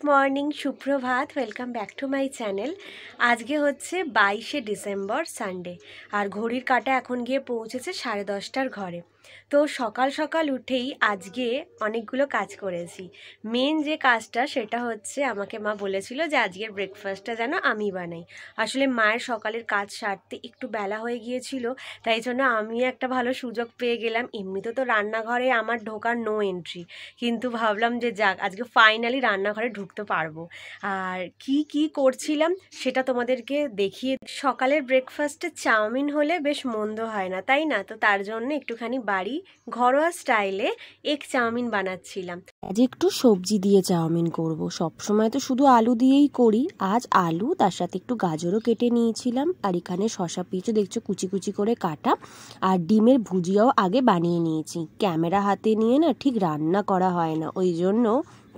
Morning, সুপ্রভাত। Welcome back to my channel. আজকে হচ্ছে 22শে ডিসেম্বর, সানডে। আর ঘড়ির কাঁটা এখন গিয়ে পৌঁছেছে 10:30টার ঘরে। তো সকাল সকাল উঠেই আজকে অনেকগুলো কাজ করেছি। মেন যে কাজটা সেটা হচ্ছে, আমাকে মা বলেছিল যে আজকের ব্রেকফাস্টটা যেন আমি বানাই। আসলে মায়ের সকালের কাজ সারতে একটু বেলা হয়ে গিয়েছিল, তাই জন্য আমি একটা ভালো সুযোগ পেয়ে গেলাম। এমনিতে তো রান্নাঘরে আমার ঢোকার নো এন্ট্রি, কিন্তু ভাবলাম যে যাক, আজকে ফাইনালি রান্নাঘরে ঢুকতে পারবো। আর কি কি করছিলাম সেটা তোমাদেরকে দেখিয়ে। সকালের ব্রেকফাস্টে চাউমিন হলে বেশ মন্দ হয় না, তাই না? তো তার জন্য একটুখানি বাড়ি ঘরোয়া স্টাইলে এগ চাউমিন বানাচ্ছিলাম। আজ একটু সবজি দিয়ে চাউমিন করব। সবসময় তো শুধু আলু দিয়েই করি, আজ আলু তার সাথে একটু গাজরও কেটে নিয়েছিলাম। আর এখানে শসা পিঁচও দেখছো কুচি কুচি করে কাটা। আর ডিমের ভুজিয়াও আগে বানিয়ে নিয়েছি। ক্যামেরা হাতে নিয়ে না ঠিক রান্না করা হয় না, ওই জন্য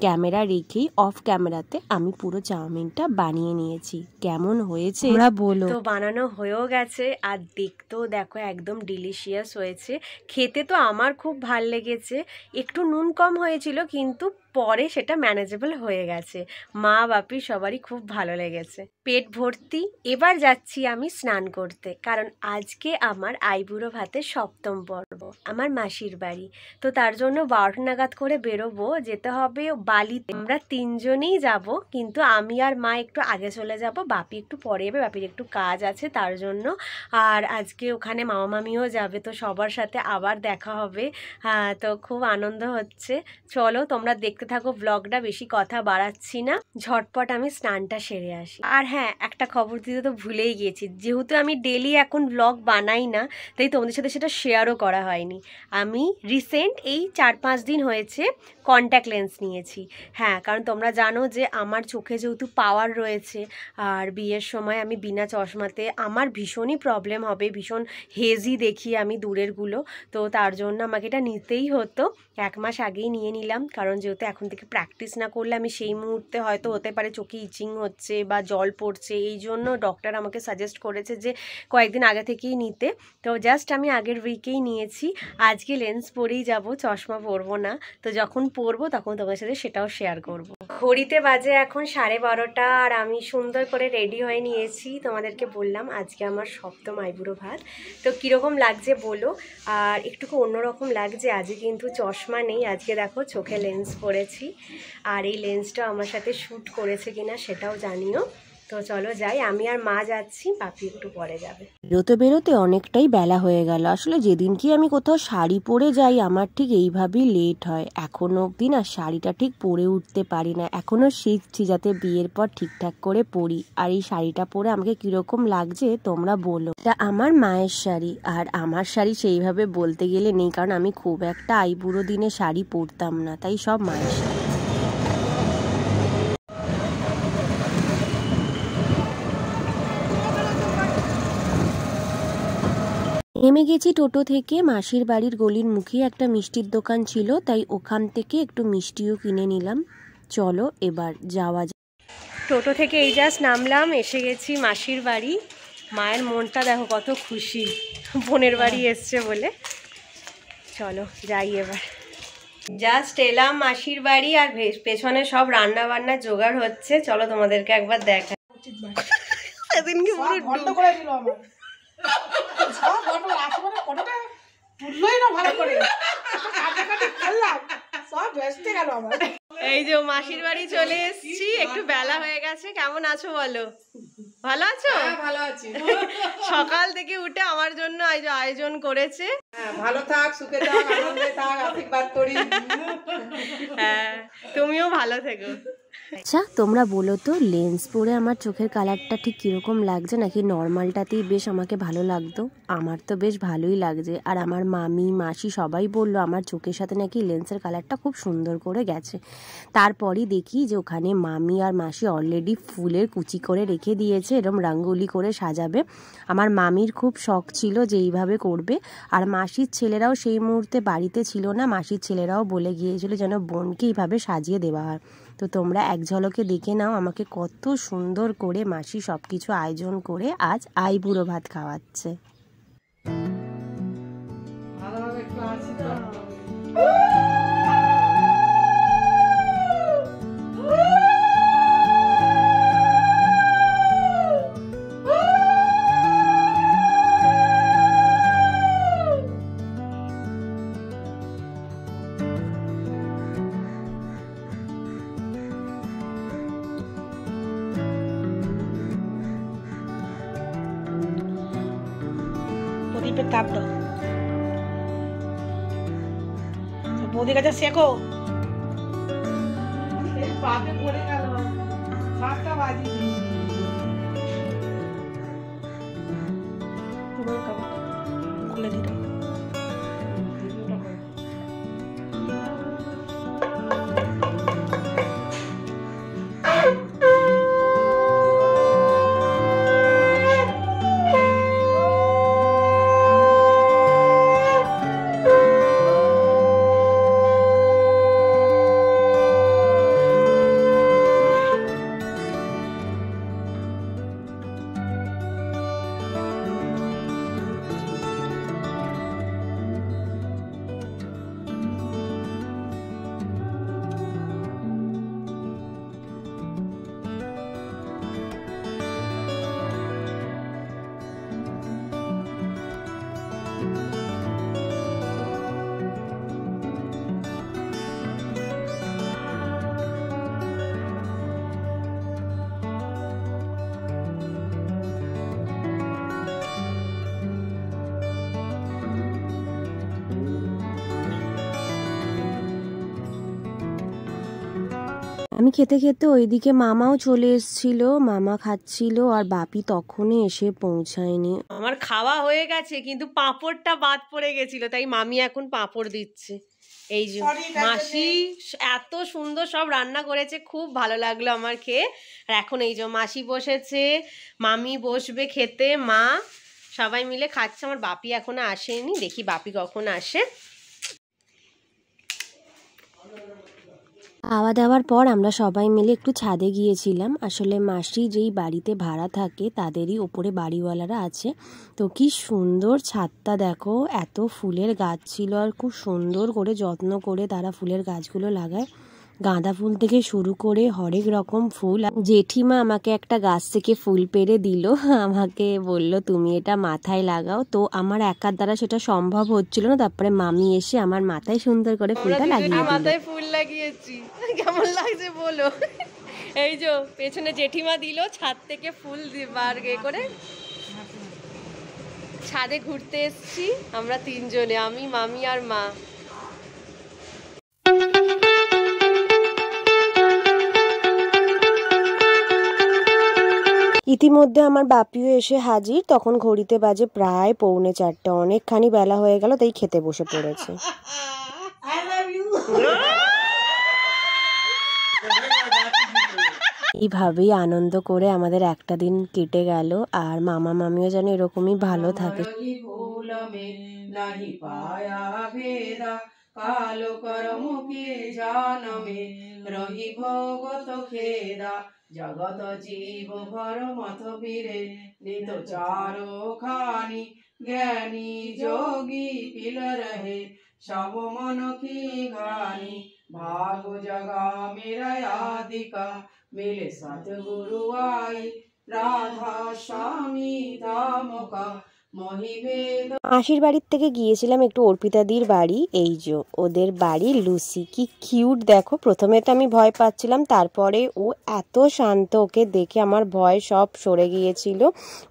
ক্যামেরা রেখেই অফ ক্যামেরাতে আমি পুরো চাউমিনটা বানিয়ে নিয়েছি। কেমন হয়েছে তোমরা বলো। তো বানানো হয়েও গেছে, আর দেখতেও দেখো একদম ডিলিশিয়াস হয়েছে। খেতে তো আমার খুব ভাল লেগেছে। একটু নুন কম হয়েছিল, কিন্তু পরে সেটা ম্যানেজেবল হয়ে গেছে। মা বাপি সবারই খুব ভালো লেগেছে, পেট ভর্তি। এবার যাচ্ছি আমি স্নান করতে, কারণ আজকে আমার আইবুড়ো ভাতের 7ম পর্ব, আমার মাসির বাড়ি। তো তার জন্য 12টা নাগাদ করে বেরোবো, যেতে হবে বালিতে। আমরা 3জনই যাব, কিন্তু আমি আর মা একটু আগে চলে যাব, বাপি একটু পরে যাবে, বাপির একটু কাজ আছে তার জন্য। আর আজকে ওখানে মামা মামিও যাবে, তো সবার সাথে আবার দেখা হবে। হ্যাঁ, তো খুব আনন্দ হচ্ছে। চলো তোমরা দেখতে থাকো ব্লগটা, বেশি কথা বাড়াচ্ছি না, ঝটপট আমি স্নানটা সেরে আসি। আর হ্যাঁ, একটা খবর দিতে তো ভুলেই গিয়েছি, যেহেতু আমি ডেলি এখন ব্লগ বানাই না, তাই তোমাদের সাথে সেটা শেয়ারও করা হয়নি। আমি রিসেন্ট এই 4-5 দিন হয়েছে কন্ট্যাক্ট লেন্স নিয়েছি। হ্যাঁ, কারণ তোমরা জানো যে আমার চোখে যেহেতু পাওয়ার রয়েছে, আর বিয়ের সময় আমি বিনা চশমাতে আমার ভীষণই প্রবলেম হবে, ভীষণ হেজি দেখি আমি দূরেরগুলো। তো তার জন্য আমাকে এটা নিতেই হতো। 1 মাস আগেই নিয়ে নিলাম, কারণ যেহেতু এখন থেকে প্র্যাকটিস না করলে আমি সেই মুহূর্তে হয়তো হতে পারে চোখে ইচিং হচ্ছে বা জল পড়ছে, এই জন্য ডক্টর আমাকে সাজেস্ট করেছে যে কয়েকদিন আগে থেকেই নিতে। তো জাস্ট আমি আগের উইকেই নিয়েছি। আজকে লেন্স পরেই যাব, চশমা পরবো না। তো যখন পরবো তখন তোমাদের সাথে সেটাও শেয়ার করব। ঘড়িতে বাজে এখন 12:30, আর আমি সুন্দর করে রেডি হয়ে নিয়েছি। তোমাদেরকে বললাম আজকে আমার 7ম আইবুড়ো ভাত। তো কীরকম লাগছে বলো। আর একটুকু অন্যরকম লাগছে, আজকে কিন্তু চশমা নেই, আজকে দেখো চোখে লেন্স পরেছি। আর এই লেন্সটা আমার সাথে শ্যুট করেছে কিনা সেটাও জানিও। তো চলো যাই, আমি আর মা যাচ্ছি, বাপি একটু পরে যাবে। বেরোতে বেরোতে অনেকটাই বেলা হয়ে গেল। আসলে যেদিন কি আমি কোথাও শাড়ি পরে যাই, আমার ঠিক এইভাবেই লেট হয়। এখনো অবধি না শাড়িটা ঠিক পরে উঠতে পারি না, এখনো শিখছি যাতে বিয়ের পর ঠিকঠাক করে পরি। আর এই শাড়িটা পরে আমাকে কিরকম লাগছে তোমরা বলো। তা আমার মায়ের শাড়ি, আর আমার শাড়ি সেইভাবে বলতে গেলে নেই, কারণ আমি খুব একটা আইবুড়ো দিনে শাড়ি পরতাম না, তাই সব মায়ের শাড়ি। নেমে গেছি টোটো থেকে। মাসির বাড়ির গলির মুখে একটা মিষ্টির দোকান ছিল, তাই ওখান থেকে একটু মিষ্টিও কিনে নিলাম। চলো এবার যাওয়া যাক। টোটো থেকে এই জাস্ট নামলাম, এসে গেছি মাসির বাড়ি। মায়ের মনটা দেখো কত খুশি, বোনের বাড়ি এসছে বলে। চলো যাই এবার। জাস্ট এলাম মাসির বাড়ি, আর পেছনে সব রান্না বান্না জোগাড় হচ্ছে। চলো তোমাদেরকে একবার দেখা। সেদিনকে পুরো বন্ধ করে দিল আমার। এই যে মাসির বাড়ি চলে এসেছি, একটু বেলা হয়ে গেছে। কেমন আছো বলো? ভালো আছো? ভালো আছি। সকাল থেকে উঠে আমার জন্য আয়োজন করেছে। ভালো থাক, সুখে থাক, আনন্দে থাক, আশীর্বাদ করি। হ্যাঁ, তুমিও ভালো থেকো। আচ্ছা তোমরা বলো তো, লেন্স পরে আমার চোখের কালারটা ঠিক কিরকম লাগছে, নাকি নর্মালটাতেই বেশ আমাকে ভালো লাগতো? আমার তো বেশ ভালোই লাগছে। আর আমার মামি মাসি সবাই বললো আমার চোখের সাথে নাকি লেন্সের কালারটা খুব সুন্দর করে গেছে। তারপরই দেখি যে ওখানে মামি আর মাসি অলরেডি ফুলের কুচি করে রেখে দিয়েছে, এরকম রঙ্গোলি করে সাজাবে। আমার মামির খুব শখ ছিল যে এইভাবে করবে। আর মাসির ছেলেরাও সেই মুহূর্তে বাড়িতে ছিল না, মাসির ছেলেরাও বলে গিয়েছিল যেন বোনকে এইভাবে সাজিয়ে দেওয়া হয়। তো তোমরা এক ঝলকে দেখে নাও আমাকে কত সুন্দর করে মাসি সব কিছু আয়োজন করে আজ আইবুড়ো ভাত খাওয়াচ্ছে। প্রদীপের তাপ দাও, বৌদির কাছে শেখো। পাতে পড়ে গেল, 7টা বাজিয়ে খুলে দিলাম। আমি খেতে খেতে ওইদিকে মামাও চলে এসেছিল, মামা খাচ্ছিল আর বাপি তখনই এসে পৌঁছায়নি। আমার খাওয়া হয়ে গেছে কিন্তু পাঁপড়টা বাদ পড়ে গেছিল, তাই মামি এখন পাঁপড় দিচ্ছে। এই যে মাসি এত সুন্দর সব রান্না করেছে, খুব ভালো লাগলো আমার খেয়ে। আর এখন এই যে মাসি বসেছে, মামি বসবে খেতে, মা সবাই মিলে খাচ্ছে। আমার বাপি এখনো আসেনি, দেখি বাপি কখন আসে। খাওয়া দাওয়ার পর আমরা সবাই মিলে একটু ছাদে গিয়েছিলাম। আসলে মাসি যেই বাড়িতে ভাড়া থাকে তাদেরই ওপরে বাড়িওয়ালারা আছে, তো কি সুন্দর ছাদটা দেখো, এত ফুলের গাছ ছিল আর খুব সুন্দর করে যত্ন করে তারা ফুলের গাছগুলো লাগায়। গাঁদা ফুল থেকে শুরু করে হরেক রকম ফুল। জেঠিমা আমাকে একটা গাছ থেকে ফুল পেড়ে দিল, আমাকে বলল তুমি এটা মাথায় লাগাও। তো আমার একার দ্বারা সেটা সম্ভব হচ্ছিল না, তারপরে মামি এসে আমার মাথায় সুন্দর করে ফুলটা লাগিয়ে দিল। মাথায় ফুল লাগিয়েছি, কেমন লাগছে বলো। এই যে পেছনে জেঠিমা দিল ছাদ থেকে ফুল বার করে। ছাদে ঘুরতে এসেছি আমরা তিনজনে, আমি মামি আর মা। ইতিমধ্যে আমার বাপিও এসে হাজির। তখন ঘড়িতে বাজে প্রায় 3:45, অনেকখানি বেলা হয়ে গেল, তাই খেতে বসে পড়েছে। এইভাবেই আনন্দ করে আমাদের একটা দিন কেটে গেল। আর মামা মামিও যেন এরকমই ভালো থাকে। কালো করম কে জানমে রহি ভগত খেদা জগত জীব ভর মথ ফিরে নিত চারো খানি জ্ঞানী যোগী পিল রহে সব মন কি ঘানি ভাগ জগা মেরা আদিকা মিলে সতগুরু আই রাধা স্বামী ধামকা মাসির বাড়ির থেকে গিয়েছিলাম একটু অর্পিতাদির বাড়ি। এই যে ওদের বাড়ি লুসি, কি কিউট দেখো। প্রথমে তো আমি ভয় পাচ্ছিলাম, তারপরে ও এত শান্ত, ওকে দেখে আমার ভয় সব সরে গিয়েছিল।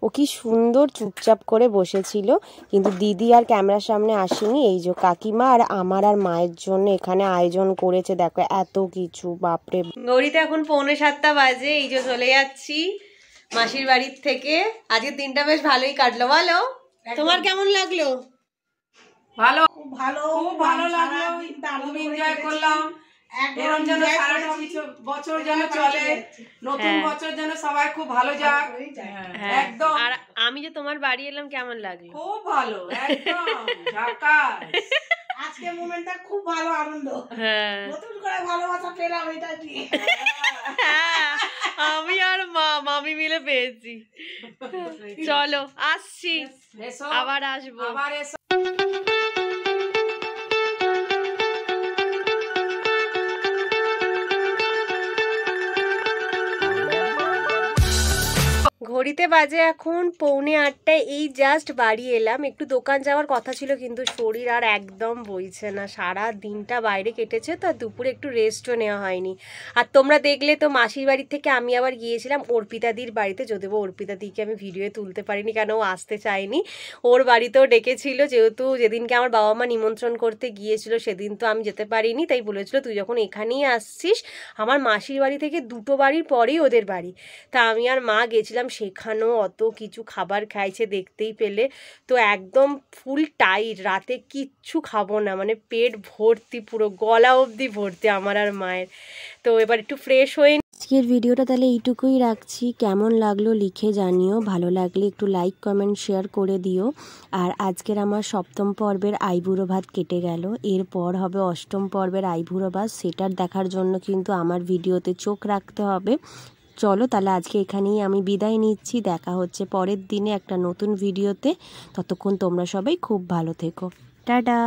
ও কি সুন্দর চুপচাপ করে বসেছিল, কিন্তু দিদি আর ক্যামেরার সামনে আসেনি। এই যে কাকিমা আর আমার আর মায়ের জন্য এখানে আয়োজন করেছে, দেখো এত কিছু, বাপরে। গৌরীতে এখন 6:45 বাজে। এই যে চলে যাচ্ছি মাসির বাড়ির থেকে। আজকে দিনটা বেশ ভালোই কাটলো, বলো তোমার কেমন লাগলো? ভালো, ভালো, খুব ভালো লাগলো, খুব এনজয় করলাম। এরকম যেন সারাটা বছর যেন চলে, নতুন বছর যেন সবাই খুব ভালো যাক একদম। আর আমি যে তোমার বাড়ি এলাম, কেমন লাগলো? খুব ভালো, একদম ঝাকাস। আজকে মোমেন্টটা খুব ভালো, আনন্দ, নতুন করে ভালোবাসা পেলাম এটা দিয়ে। আমি আর মামি মিলে পেয়েছি। চলো আসছি, আবার আসবো, আবার এসো। ঘড়িতে বাজে এখন 7:45, এই জাস্ট বাড়ি এলাম। একটু দোকান যাওয়ার কথা ছিল কিন্তু শরীর আর একদম বইছে না, সারা দিনটা বাইরে কেটেছে তো, দুপুরে একটু রেস্টও নেওয়া হয়নি। আর তোমরা দেখলে তো মাসির বাড়ি থেকে আমি আবার গিয়েছিলাম অর্পিতাদির বাড়িতে, যদিও অর্পিতাদিকে আমি ভিডিওয়ে তুলতে পারিনি কেন ও আসতে চায়নি। ওর বাড়িতেও ডেকেছিল, যেহেতু যেদিনকে আমার বাবা মা নিমন্ত্রণ করতে গিয়েছিল সেদিন তো আমি যেতে পারিনি, তাই বলেছিল তুই যখন এখানেই আসছিস, আমার মাসির বাড়ি থেকে 2টো বাড়ির পরেই ওদের বাড়ি। তা আমি আর মা গেছিলাম, সেখানেও অত কিছু খাবার খাইছে দেখতেই পেলে। তো একদম ফুল টাইট, রাতে কিচ্ছু খাবো না, মানে পেট ভর্তি, পুরো গলা অবধি ভর্তি আমার আর মায়ের। তো এবার একটু ফ্রেশ হয়ে আজকের ভিডিওটা তাহলে এইটুকুই রাখছি। কেমন লাগলো লিখে জানিও, ভালো লাগলে একটু লাইক কমেন্ট শেয়ার করে দিও। আর আজকের আমার 7ম পর্বের আইবুড়ো ভাত কেটে গেল, এরপর হবে 8ম পর্বের আইবুড়ো ভাত, সেটার দেখার জন্য কিন্তু আমার ভিডিওতে চোখ রাখতে হবে। চলো তাহলে আজকে এখানেই আমি বিদায় নিচ্ছি, দেখা হচ্ছে পরের দিনে একটা নতুন ভিডিওতে। ততক্ষণ তোমরা সবাই খুব ভালো থেকো, টাটা।